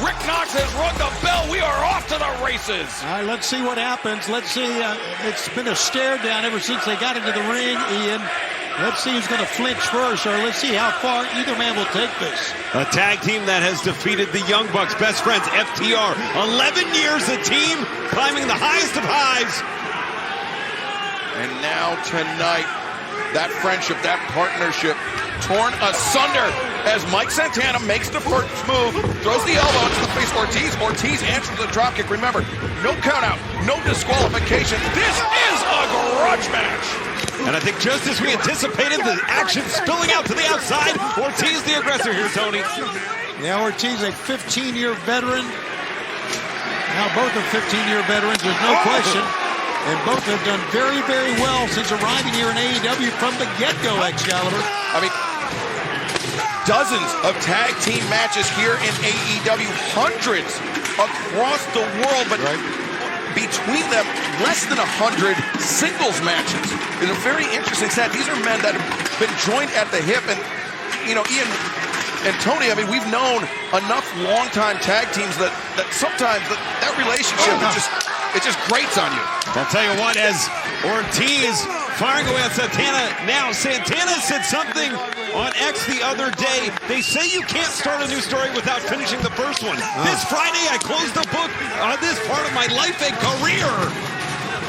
Rick Knox has rung the bell. We are off to the races. All right, let's see what happens. Let's see. It's been a stare down ever since they got into the ring, Ian. Let's see who's going to flinch first, or let's see how far either man will take this. A tag team that has defeated the Young Bucks, best friends, FTR. 11 years a team, climbing the highest of highs. And now tonight, that friendship, that partnership, torn asunder as Mike Santana makes the first move, throws the elbow into the face of Ortiz. Ortiz answers the dropkick. Remember, no countout, no disqualification. This is a grudge match. And I think just as we anticipated, the action spilling out to the outside. Ortiz the aggressor here, Tony. Yeah, Ortiz, a 15-year veteran. Now both are 15-year veterans, there's no question. And both have done very, very well since arriving here in AEW from the get-go, Excalibur. I mean, dozens of tag team matches here in AEW, hundreds across the world, but between them, less than 100 singles matches. It's a very interesting stat. These are men that have been joined at the hip, and, you know, Ian and Tony, I mean, we've known enough longtime tag teams that sometimes that relationship, it just grates on you. I'll tell you what, as Ortiz firing away at Santana, now Santana said something on X the other day. They say you can't start a new story without finishing the first one. This Friday, I closed the book on this part of my life and career.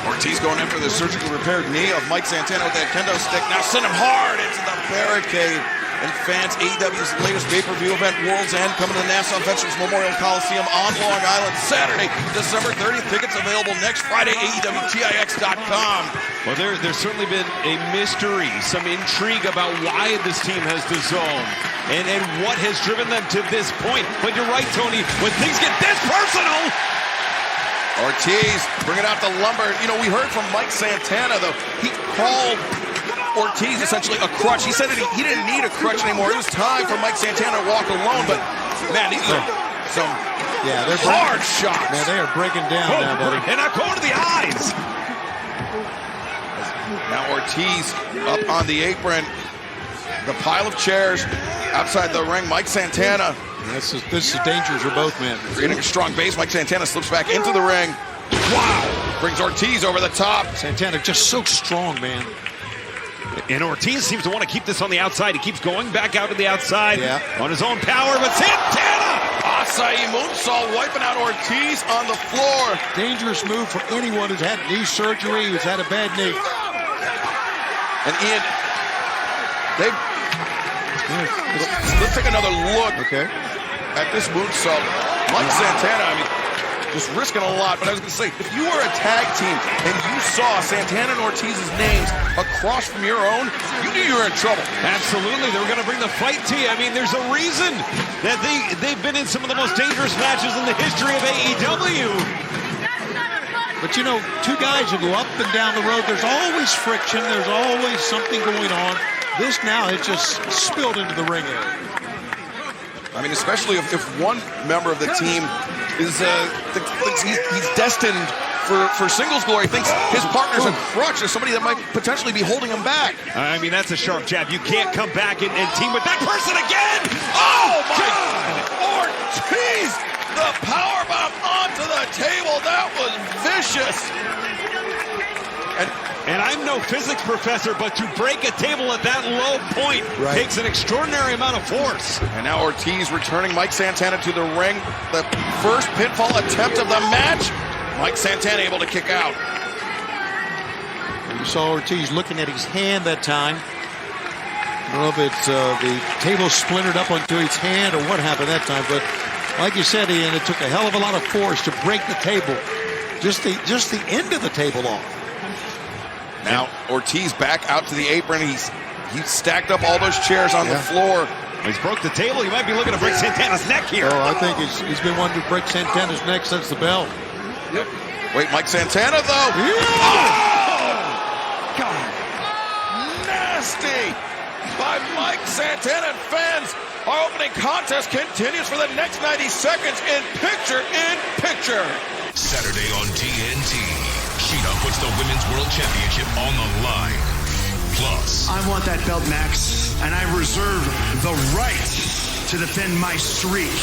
Ortiz going after the surgically repaired knee of Mike Santana with that kendo stick. Now send him hard into the barricade. And fans, AEW's latest pay-per-view event, World's End, coming to the Nassau Veterans Memorial Coliseum on Long Island, Saturday, December 30th. Tickets available next Friday, AEWTIX.com. Well, there's certainly been a mystery, some intrigue about why this team has dissolved and what has driven them to this point. But you're right, Tony, when things get this personal. Ortiz bringing out the lumber. You know, we heard from Mike Santana, though. He called Ortiz essentially a crutch. He said that he didn't need a crutch anymore. It was time for Mike Santana to walk alone, but man, these are some they're hard shots. Man, they are breaking down now, buddy. And now going to the eyes. Now Ortiz up on the apron. The pile of chairs outside the ring. Mike Santana. This is dangerous for both men. Creating a strong base. Mike Santana slips back into the ring. Wow! Brings Ortiz over the top. Santana just so strong, man. And Ortiz seems to want to keep this on the outside. He keeps going back out to the outside on his own power, but Santana! Acai moonsault wiping out Ortiz on the floor. Dangerous move for anyone who's had knee surgery, who's had a bad knee. And Ian, let's take another look at this moonsault. Mike Santana, I mean, just risking a lot, but I was going to say, if you were a tag team and you saw Santana and Ortiz's names across from your own, you knew you were in trouble. Absolutely, they were going to bring the fight to you. I mean, there's a reason that they've been in some of the most dangerous matches in the history of AEW. But you know, two guys who go up and down the road, there's always friction, there's always something going on. This now has just spilled into the ring area. I mean, especially if one member of the team is thinks he's destined for singles glory, thinks his partner's a crutch or somebody that might potentially be holding him back. I mean, that's a sharp jab. You can't come back and team with that person again. Oh, my God! Ortiz, the powerbomb onto the table. That was vicious. And I'm no physics professor, but to break a table at that low point takes an extraordinary amount of force. And now Ortiz returning Mike Santana to the ring. The first pinfall attempt of the match. Mike Santana able to kick out. And you saw Ortiz looking at his hand that time. I don't know if it's the table splintered up onto his hand or what happened that time, but like you said, Ian, it took a hell of a lot of force to break the table. Just the end of the table off. Now Ortiz back out to the apron. He's stacked up all those chairs on the floor. He's broke the table. He might be looking to break Santana's neck here. Oh, I think he's been wanting to break Santana's neck since the bell. Wait, Mike Santana though. God, nasty by Mike Santana. And fans, our opening contest continues for the next 90 seconds in picture. Saturday on TNT. Sheeta puts the Women's World Championship on the line. Plus, I want that belt, Max, and I reserve the right to defend my streak.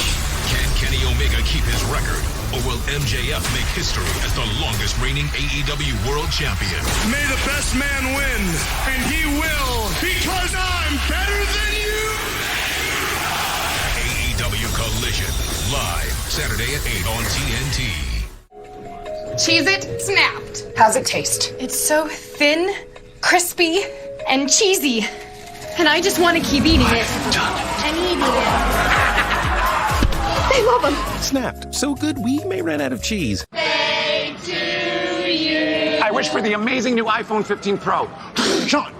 Can't Kenny Omega keep his record, or will MJF make history as the longest reigning AEW World Champion? May the best man win, and he will, because I'm better than you! AEW Collision, live, Saturday at 8 on TNT. Cheez-It snapped. How's it taste? It's so thin, crispy, and cheesy. And I just want to keep eating it. And eating it. They love them. Snapped. So good we may run out of cheese. I wish for the amazing new iPhone 15 Pro. Sean.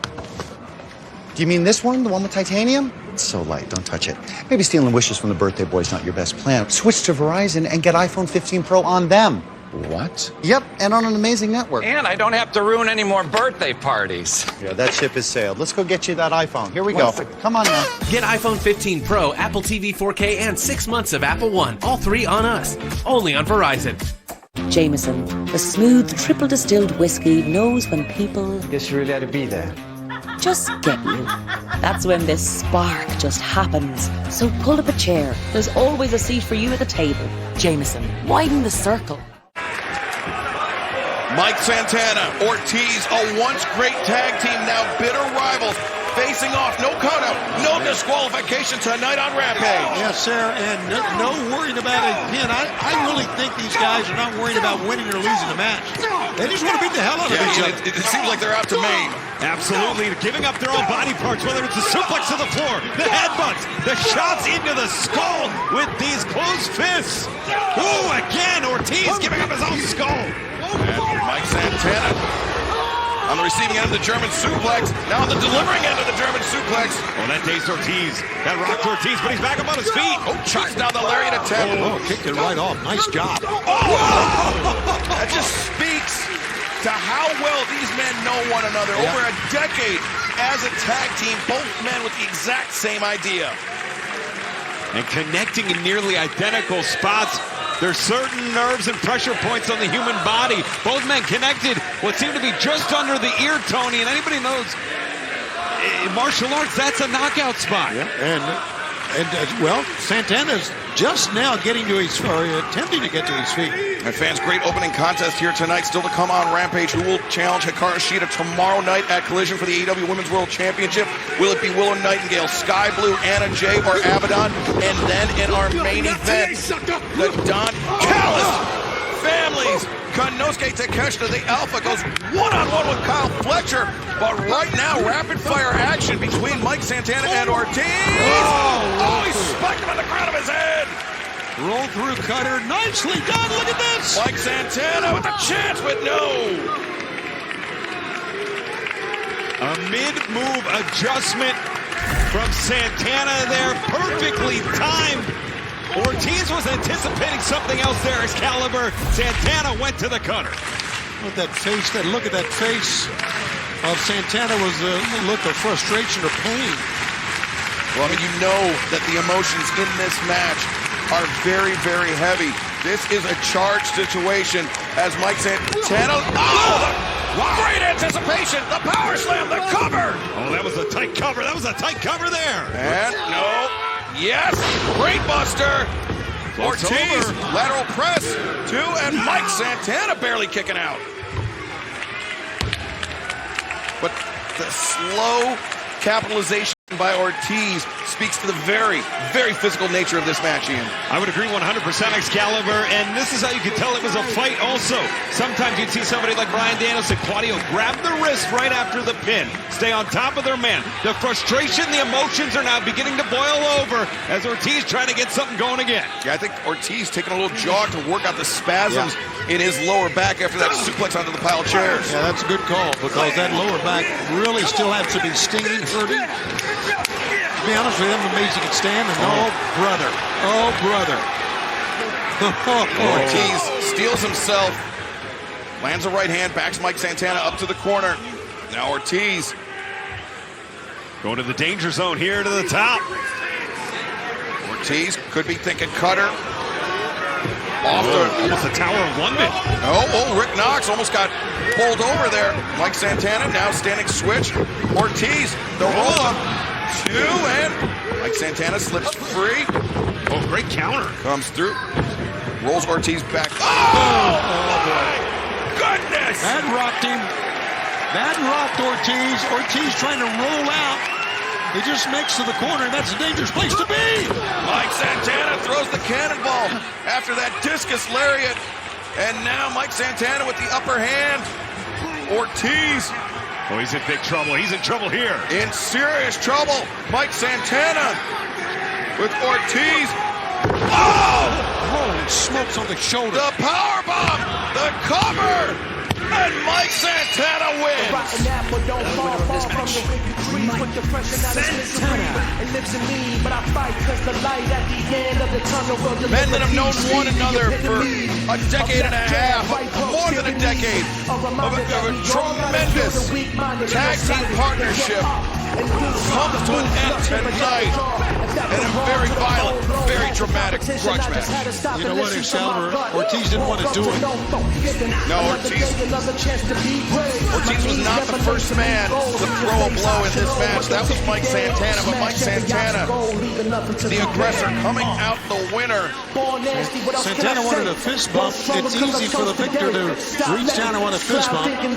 Do you mean this one, the one with titanium? It's so light, don't touch it. Maybe stealing wishes from the birthday boy is not your best plan. Switch to Verizon and get iPhone 15 Pro on them. What? Yep, and on an amazing network. And I don't have to ruin any more birthday parties. Yeah, that ship has sailed. Let's go get you that iPhone. Here we go. Come on now. Get iPhone 15 Pro, Apple TV 4K, and 6 months of Apple One. All 3 on us. Only on Verizon. Jameson, the smooth triple distilled whiskey, knows when people Guess you really had to be there. just get you. That's when this spark just happens. So pull up a chair. There's always a seat for you at the table. Jameson, widen the circle. Mike Santana, Ortiz, a once great tag team, now bitter rivals, facing off. No countout, no disqualification tonight on Rampage. Yes, sir, and no worrying about it again. I really think these guys are not worried about winning or losing the match. They just want to beat the hell out of each other. It seems like they're out to maim. Absolutely, giving up their own body parts, whether it's the suplex to the floor, the headbutts, the shots into the skull with these closed fists. Ooh, again, Ortiz giving up his own skull. And Mike Santana on the receiving end of the German suplex, now on the delivering end of the German suplex. Oh, that dazed Ortiz. That rocked Ortiz, but he's back up on his feet. Oh, chucks down the lariat attempt. Oh, kicked it right off. Nice job. That just speaks to how well these men know one another. Over a decade as a tag team, both men with the exact same idea. And connecting in nearly identical spots. There's certain nerves and pressure points on the human body. Both men connected what seemed to be just under the ear, Tony. And anybody knows, in martial arts, that's a knockout spot. Yeah. And well, Santana's just now getting to his, or attempting to get to his feet. And fans, great opening contest here tonight. Still to come on Rampage. Who will challenge Hikaru Shida tomorrow night at Collision for the AEW Women's World Championship? Will it be Willow Nightingale, Sky Blue, Anna Jay, or Abaddon? And then in our main event, the Don Callis families. Konosuke Takeshita, the Alpha, goes one-on-one with Kyle Fletcher. But right now, rapid-fire action between Mike Santana and Ortiz. Oh, he spiked him on the crown of his head. Roll through cutter. Nicely done. Look at this. Mike Santana with a chance, but no. A mid-move adjustment from Santana there. Perfectly timed. Ortiz was anticipating something else there. Excalibur. Santana went to the cutter. Look at that face. That look at that face of Santana was a look of frustration or pain. Well, I mean, you know that the emotions in this match are very, very heavy. This is a charged situation as Mike Santana. Oh, great anticipation. The power slam, the cover. Oh, that was a tight cover. That was a tight cover there. And no. Yes, great buster. Ortiz, lateral press, 2, and Mike Santana barely kicking out. But the slow capitalization by Ortiz speaks to the very, very physical nature of this match, Ian. I would agree 100%, Excalibur, and this is how you could tell it was a fight also. Sometimes you'd see somebody like Bryan Danielson, Claudio, grab the wrist right after the pin, stay on top of their man. The frustration, the emotions are now beginning to boil over as Ortiz trying to get something going again. Yeah, I think Ortiz taking a little jog to work out the spasms in his lower back after that suplex onto the pile of chairs. Yeah, that's a good call because that lower back really still has to be stinging, hurting. To be honest with him, amazing at stand, and oh brother. Ortiz steals himself, lands a right hand, backs Mike Santana up to the corner. Now Ortiz going to the danger zone here to the top. Ortiz could be thinking cutter. Almost the Tower of London. Oh, Rick Knox almost got bowled over there. Mike Santana now standing switch. Ortiz, the roll up. 2 and Mike Santana slips free. Oh, great counter. Comes through. Rolls Ortiz back. Oh, my goodness! That rocked him. That rocked Ortiz. Ortiz trying to roll out. He just makes to the corner, and that's a dangerous place to be. Mike Santana throws the cannonball after that discus lariat. And now Mike Santana with the upper hand. Ortiz. Oh, he's in big trouble. He's in trouble here. In serious trouble. Mike Santana with Ortiz. Oh! Holy smokes on the shoulder. The power bomb. The cover. And Mike Santana wins. Men that have known one another for a decade and a half, more than a decade, of a tremendous tag team partnership comes to an end tonight in a very violent, very dramatic grudge match. You know what, Excalibur? Ortiz didn't want to do it. No, Ortiz was not the first man to throw a blow in this match. That was Mike Santana, but Mike Santana, the aggressor, coming out the winner. Santana wanted a fist bump. It's easy for the victor to reach down and want a fist bump. You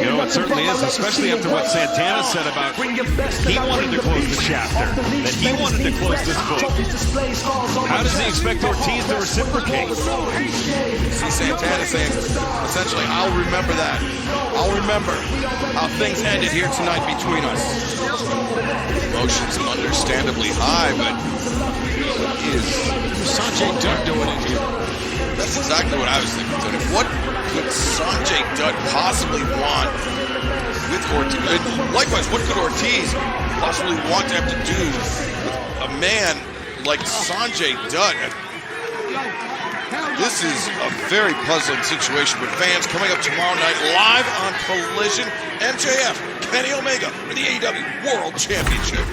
know, it certainly is, especially after what Santana said about he wanted to close the chapter, that he wanted to close this book. How does he expect Ortiz to reciprocate? See Santana saying, essentially, I'll remember that. I'll remember how things ended here tonight between us. Emotions understandably high, but what is Sanjay Dutt doing in here? That's exactly what I was thinking, Tony. What could Sanjay Dutt possibly want with Ortiz? Likewise, what could Ortiz possibly want to have to do with a man like Sanjay Dutt? This is a very puzzling situation with fans. Coming up tomorrow night live on Collision, MJF, Kenny Omega for the AEW World Championship.